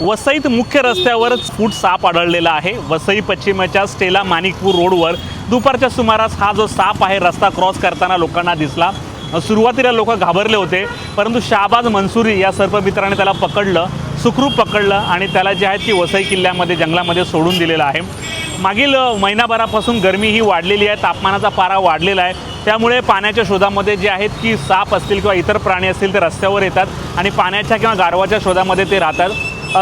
वसईत मुख्य रस्त्यावर स्फोट साप आढळलेला आहे। वसई पश्चिमेच्या स्टेला माणिकपूर रोडवर दुपारच्या सुमारास हा जो साप आहे रस्ता क्रॉस करताना लोकांना दिसला। सुरुवातीला लोक घाबरले होते, परंतु शाहबाज मंसूरी या सर्पमित्राने त्याला पकडलं, सुखरूप पकडलं आणि त्याला जे आहे की वसई किल्ल्यामध्ये जंगलामध्ये सोडून दिलेलं आहे। मागील महिनाभरापासून गरमी ही वाढलेली आहे, तापमानाचा पारा वाढलेला आहे, त्यामुळे पाण्याच्या शोधामध्ये जे आहेत की साप असतील किंवा इतर प्राणी असतील ते रस्त्यावर येतात आणि पाण्याच्या किंवा गारवाच्या शोधामध्ये ते राहतात।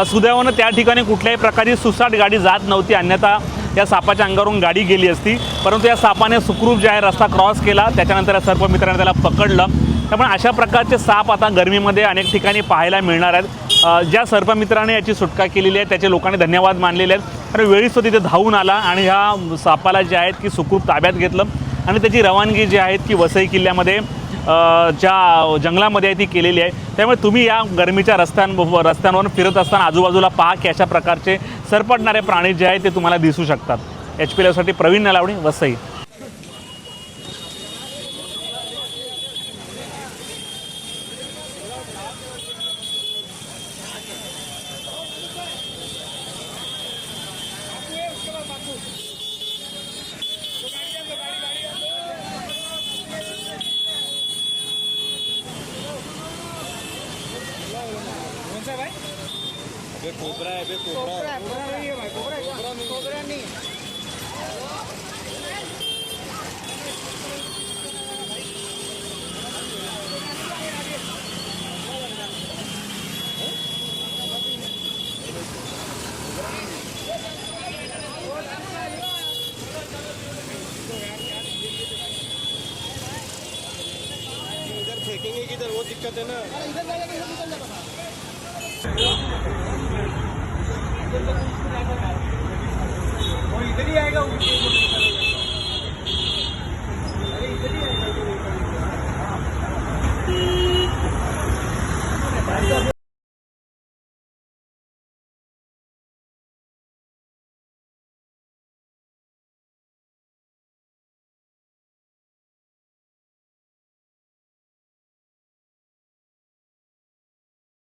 सुदैवानं त्या ठिकाणी कुठल्याही प्रकारची सुसाट गाडी जात नव्हती, अन्यथा या सापाच्या अंगावरून गाडी गेली असती, परंतु या सापाने सुखरूप जे आहे रस्ता क्रॉस केला। त्याच्यानंतर या सर्पमित्राने त्याला पकडलं। त्यामुळे अशा प्रकारचे साप आता गरमीमध्ये अनेक ठिकाणी पाहायला मिळणार आहेत। ज्या सर्पमित्राने याची सुटका केलेली आहे त्याचे लोकांनी धन्यवाद मानलेले आहेत आणि वेळीच तो तिथे धावून आला आणि ह्या सापाला जे आहेत की सुखरूप ताब्यात घेतलं आणि त्याची रवानगी जी आहेत की वसई किल्ल्यामध्ये ज्या जंगलामध्ये आहे ती केलेली आहे। त्यामुळे तुम्ही या गरमीच्या रस्त्यांवर फिरत असताना आजूबाजूला पहा की अशा प्रकारचे सरपटणारे प्राणी जे आहेत ते तुम्हाला दिसू शकतात। HP लाईव्हसाठी प्रवीण नलावडे, वसई। कोबरा है, कोबरा नहीं है भाई, कोबरा नहीं है। इधर फेंकेंगे किधर, वो दिक्कत है ना। वो इधर ही आएगा, अरे इधर ही आएगा।